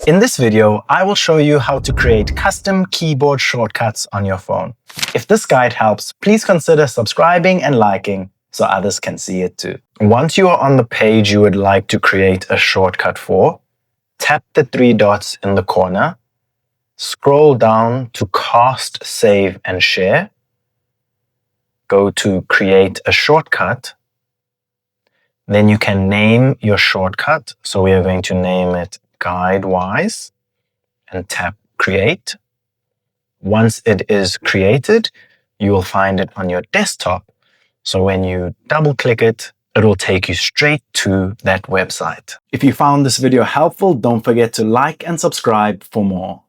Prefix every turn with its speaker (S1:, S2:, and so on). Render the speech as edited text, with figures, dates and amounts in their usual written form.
S1: In this video, I will show you how to create custom keyboard shortcuts on your phone. If this guide helps, please consider subscribing and liking so others can see it too. Once you are on the page you would like to create a shortcut for, tap the three dots in the corner, scroll down to Cast, Save and Share, go to Create a Shortcut, then you can name your shortcut. So we are going to name it Guidewise and tap Create. Once it is created, you will find it on your desktop. So when you double click it, it will take you straight to that website. If you found this video helpful, don't forget to like and subscribe for more.